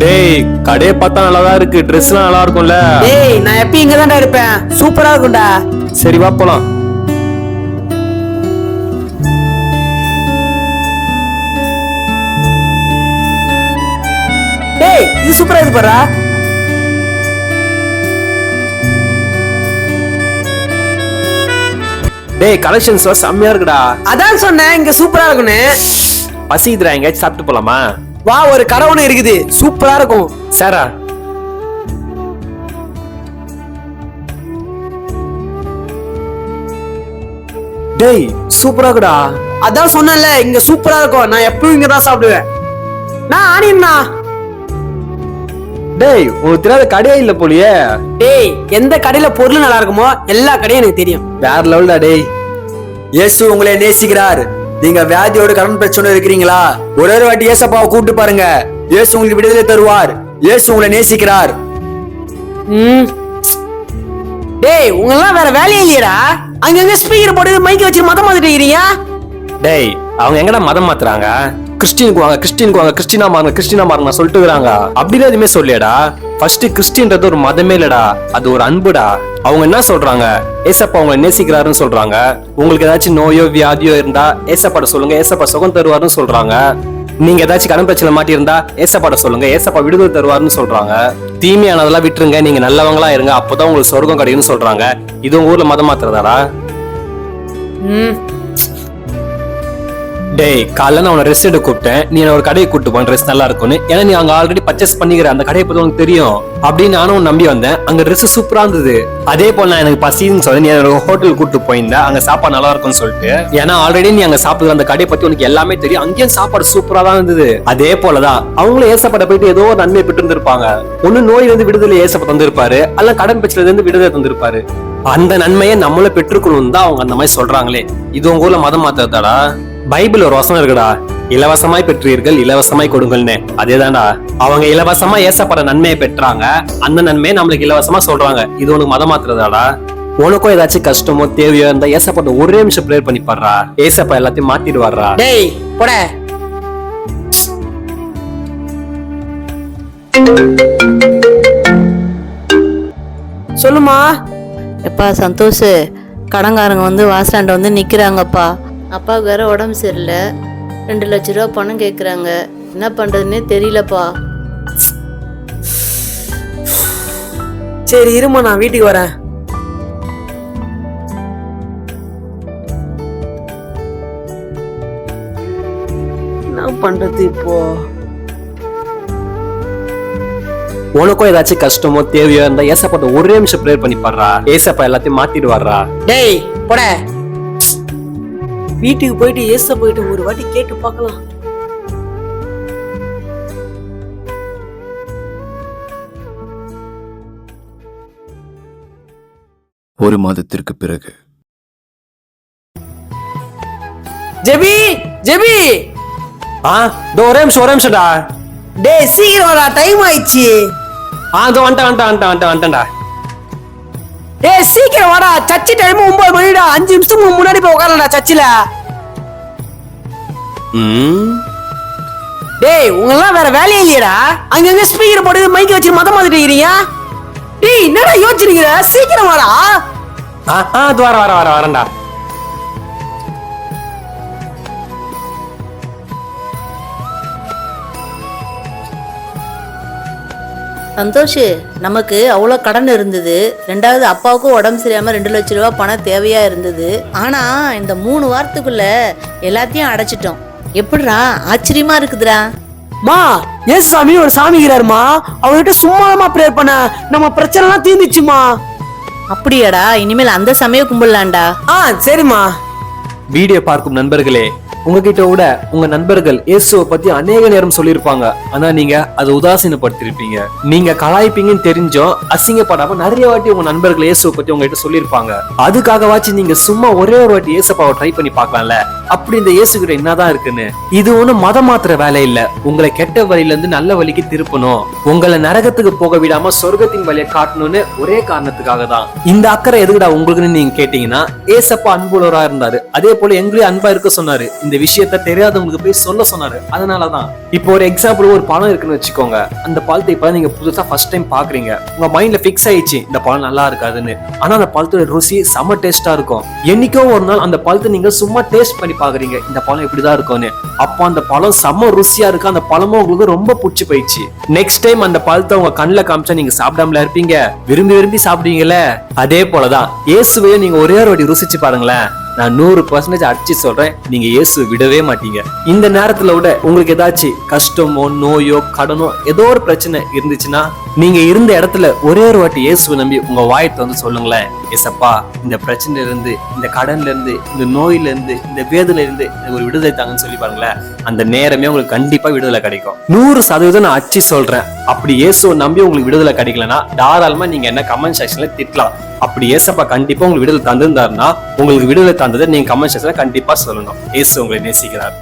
டேய் கடையை பார்த்தா நல்லாதான் இருக்கு, ட்ரெஸ் எல்லாம் நல்லா இருக்கும்ல. டேய் நான் எப்பயும் இங்க தான்டா இருப்பேன், சூப்பரா இருக்கும்டா. சரி வா போலாம். டேய் இது சூப்பரா இருக்கு பாரா. டேய் கலெக்ஷன்ஸ் செம்மையா இருக்குடா. அதான் சொன்னேன் இங்க சூப்பரா இருக்குன்னு. பசிக்குதுடா, எங்கேயாச்சும் சாப்பிட்டு போலாமா? வா, ஒரு கடை ஒண்ணு இருக்குது, சூப்பரா இருக்கும். சாரா டேய் சூப்பரா இருக்குடா. அதான் சொன்னேன்ல இங்க சூப்பரா இருக்கும், நான் எப்பவும் இங்க தான் சாப்பிடுவேன். நான் ஆனியன்னா. டேய் உனக்கு தெரியாத கடையே இல்ல போலியே. டேய் எந்த கடையில பொருள் நல்லா இருக்குமோ எல்லா கடையும் எனக்கு தெரியும். வேற லெவல்டா. டேய் இயேசு உங்களை நேசிக்கிறார். நீங்க வியாதியோட கடன் பிரச்சனை இருக்கிறீங்களா? ஒரே ஒரு வாட்டி ஏசப்பாவை கூப்பிட்டு பாருங்க, இயேசு உங்களுக்கு விடுதலை தருவார். இயேசு உங்களை நேசிக்கிறார். டேய் உங்கெல்லாம் வேற வேலையே இல்லையடா, அங்கங்க ஸ்பீக்கர் போட்டு மைக் வச்சு மதம் மாத்திட்டு இருக்கீங்க. டேய் அவங்க எங்கடா மதம் மாத்துறாங்க? கிறிஸ்டினுக்கு வாங்க, கிறிஸ்டினுக்கு வாங்க, கிறிஸ்டினா மாறுங்க, கிறிஸ்டினா மாறுங்க சொல்லிட்டு இருக்காங்க. அப்படிலாம் எதுவுமே சொல்லியடா. ஃபர்ஸ்ட் கிறிஸ்டின்றது ஒரு மதமே இல்லடா, அது ஒரு அன்புடா. அவங்க என்ன சொல்றாங்க? ஏசப்பா உங்களை நேசிக்கிறாருன்னு சொல்றாங்க. உங்களுக்கு ஏதாச்சும் நோயோ வியாதியோ இருந்தா ஏசப்பாட சொல்லுங்க, ஏசப்பா சுகம் தருவாருன்னு சொல்றாங்க. நீங்க ஏதாச்சும் கடன் பிரச்சனை மாட்டி இருந்தா ஏசப்பாட சொல்லுங்க, ஏசப்பா விடுதலை தருவாருன்னு சொல்றாங்க. தீமையானதெல்லாம் விட்டுருங்க, நீங்க நல்லவங்களா இருங்க, அப்பதான் உங்களுக்கு சொர்க்கம் கிடைக்கும்னு சொல்றாங்க. இது உங்க ஊர்ல மதம் மாத்துறதாடா? டேய் காலைல நான் உன ரெஸ்ட் எடுக்க கூப்பிட்டேன், நீ என்ன ஒரு கடையை கூப்பிட்டு போன ட்ரெஸ் நல்லா இருக்கும்னு. ஏன்னா நீ அங்க ஆல்ரெடி பர்ச்சேஸ் பண்ணிக்கிற அந்த கடையை பத்தி உனக்கு தெரியும் அப்படின்னு நானும் நம்பி வந்தேன். அங்க ட்ரெஸ் சூப்பரா இருந்தது. அதே போல நான் எனக்கு பசின்னு சொல்லி நீ என்னோட ஹோட்டல் கூப்பிட்டு போயிருந்தேன், அங்க சாப்பாடு நல்லா இருக்கும்னு சொல்லிட்டு. ஏன்னா ஆல்ரெடி நீ அங்க சாப்பிடுற அந்த கடையை பத்தி உனக்கு எல்லாமே தெரியும், அங்கேயும் சாப்பாடு சூப்பரா தான் இருந்தது. அதே போலதான் அவங்களும் ஏசப்பட போயிட்டு ஏதோ ஒரு நன்மை பெற்று இருந்திருப்பாங்க. ஒண்ணு நோயில இருந்து விடுதலை ஏசப்ப தந்திருப்பாரு, அல்ல கடன் பிரச்சனைல இருந்து விடுதலை தந்திருப்பாரு. அந்த நன்மையை நம்மள பெற்றுக்கணும் தான் அவங்க அந்த மாதிரி சொல்றாங்களே. இது உங்க ஊர்ல மதம் மாத்தாடா? பைபிள் ஒரு வசனம் இருக்குடா, இலவசமாய் பெற்றீர்கள் இலவசமாய் கொடுங்கள்னு. அதேதான்டா, அவங்க இலவசமா ஏசப்பட நன்மையை பெற்றாங்க, அந்த நன்மையை நம்மளுக்கு இலவசமா சொல்றாங்க. இது உனக்கு மதம் மாத்துறதாடா? உனக்கும் ஏதாச்சும் கஷ்டமோ தேவையோ இருந்தா ஏசப்பட்ட ஒரே நிமிஷம் ப்ரேயர் பண்ணி பாடுறா, ஏசப்பா எல்லாத்தையும் மாத்திடுவாரா. டேய் போட. சொல்லுமா. எப்பா சந்தோஷ், கடன்காரங்க வந்து வாசலாண்ட வந்து நிக்கிறாங்கப்பா. அப்பாவுக்கு வேற உடம்பு சரியில்லை, 2 லட்ச ரூபா பணம் கேட்குறாங்க. என்ன பண்றதுன்னே தெரியலப்பா. சரி இருமா, நான் வீட்டுக்கு வரேன். என்ன பண்றது இப்போ? உனக்கும் ஏதாச்சும் கஷ்டமோ தேவையோ இருந்தா ஏசப்பட்ட ஒரே நிமிஷம் ப்ரேயர் பண்ணி பாடுறா, ஏசப்பா எல்லாத்தையும் மாத்திடுவாரா. டேய் போட. வீட்டுக்கு போயிட்டு ஏச போயிட்டு ஒரு வாட்டி கேட்டு பார்க்கலாம். ஒரு மாதத்திற்கு பிறகு. ஜெபி ஜெபி. ஒரே நிமிஷம்டா. டேய் சீக்கிரம் வாடா, டைம் ஆயிடுச்சு. வந்துட்டேன்டா. டேய் சீக்கிரம் வாடா, சர்ச்சு டைம் 9 மணிடா. 5 நிமிஷத்துக்கு முன்னாடி போய் உட்காரலடா சர்ச்சில. டேய் உங்கெல்லாம் வேற வேலையே இல்லையடா, அங்கங்க ஸ்பீக்கர் போட்டு மைக் வச்சு மதம் மாத்திட்டு இருக்கீங்க. டேய் என்னடா யோசிக்கிறீங்க? சீக்கிரம் வாடா. வரேன்டா. சந்தோஷ், நமக்கு அவ்வளோ கடன் இருந்தது. 2வது அப்பாவுக்கும் உடம்பு சரியாம 2 லட்ச ரூபா பணம் தேவையா இருந்தது. ஆனா இந்த 3 வாரத்துக்குள்ள எல்லாத்தையும் அடைச்சிட்டோம். எப்படிடா, ஆச்சரியமா இருக்குதுடா. மா ஏசு சாமி ஒரு சாமிக்கிறாருமா, அவர்கிட்ட சும்மாமா ப்ரேயர் பண்ண நம்ம பிரச்சனை எல்லாம் தீர்ந்துச்சுமா. அப்படியாடா? இனிமேல் அந்த சமயம் கும்பிடலாம்டா. சரிம்மா. வீடியோ பார்க்கும் நண்பர்களே, உங்ககிட்ட விட உங்க நண்பர்கள் இயேசுவை பத்தி அநேக நேரம் சொல்லியிருப்பாங்க, ஆனா நீங்க அதை உதாசீனப்படுத்திருப்பீங்க. நீங்க கலாய்ப்பீங்கன்னு தெரிஞ்சோம் அசிங்கப்படாம நிறைய வாட்டி உங்க நண்பர்கள் இயேசுவை பத்தி உங்ககிட்ட சொல்லியிருப்பாங்க. அதுக்காகவாச்சு நீங்க சும்மா ஒரே ஒரு வாட்டி இயேசப்பாவை ட்ரை பண்ணி பார்க்கலாம்ல. அப்படி இந்த இயேசு கிட்ட என்னதான் இருக்குன்னு. இது ஒண்ணும் மதம் மாத்திர வேலை இல்ல, உங்களை கெட்ட வழியில இருந்து நல்ல வழிக்கு திருப்பணும், உங்களை நரகத்துக்கு போக விடாம சொர்க்கத்தின் வழியை காட்டணும்னு ஒரே காரணத்துக்காக தான். இந்த அக்கறை எதுக்குடா உங்களுக்குன்னு நீங்க கேட்டீங்கன்னா, ஏசப்பா அன்புள்ளவரா இருந்தாரு, அதே போல எங்களையும் அன்பா இருக்க சொன்னாரு. இந்த விஷயத்த தெரியாதவங்களுக்கு போய் சொல்ல சொன்னாரு. அதனாலதான் இப்போ ஒரு எக்ஸாம்பிள், ஒரு பழம் இருக்குன்னு வச்சுக்கோங்க. அந்த பழத்தை இப்ப நீங்க புதுசா ஃபர்ஸ்ட் டைம் பாக்குறீங்க, உங்க மைண்ட்ல பிக்ஸ் ஆயிடுச்சு இந்த பழம் நல்லா இருக்காதுன்னு. ஆனா அந்த பழத்தோட ருசி செம டேஸ்டா இருக்கும். என்னைக்கோ ஒரு நாள் அந்த பழத்தை நீங்க சும்மா டேஸ்ட் பண்ணி பாக்குறீங்க, இந்த பழம் இப்படிதான் இருக்கும்னு. அப்போ அந்த பழம் செம ருசியா இருக்கு, அந்த பழமும் உங்களுக்கு ரொம்ப பிடிச்சி போயிடுச்சு. நெக்ஸ்ட் டைம் அந்த பழத்தை உங்க கண்ணுல காமிச்சா நீங்க சாப்பிடாமல இருப்பீங்க, விரும்பி விரும்பி சாப்பிடுவீங்கல்ல. அதே போலதான் இயேசுவையும் நீங்க ஒரே ஒரு வாட்டி ருசிச்சு பாருங்களேன். நான் 100% அடிச்சு சொல்றேன், நீங்க இயேசு விடவே மாட்டீங்க. இந்த நேரத்துல விட உங்களுக்கு ஏதாச்சும் கஷ்டமோ நோயோ கடனோ ஏதோ ஒரு பிரச்சனை இருந்துச்சுன்னா, நீங்க இருந்த இடத்துல ஒரே ஒரு வாட்டி இயேசுவை நம்பி உங்க வாயத்தை வந்து சொல்லுங்களேன், ஏசப்பா இந்த பிரச்சனையில இருந்து, இந்த கடன்ல இருந்து, இந்த நோயில இருந்து, இந்த வேதனையில இருந்து ஒரு விடுதலை தாங்கன்னு சொல்லி பாருங்களேன். அந்த நேரமே உங்களுக்கு கண்டிப்பா விடுதலை கிடைக்கும். 100% நான் அடிச்சு சொல்றேன். அப்படி இயேசுவை நம்பி உங்களுக்கு விடுதலை கிடைக்கலன்னா தாராளமா நீங்க என்ன கமெண்ட் செக்ஷன்ல திட்டலாம். அப்படி ஏசப்பா கண்டிப்பா உங்களுக்கு விடுதலை தந்திருந்தாருன்னா, உங்களுக்கு விடுதலை தந்ததை நீங்க கமெண்ட் செக்ஷன்ல கண்டிப்பா சொல்லணும். இயேசு உங்களை நேசிக்கிறார்.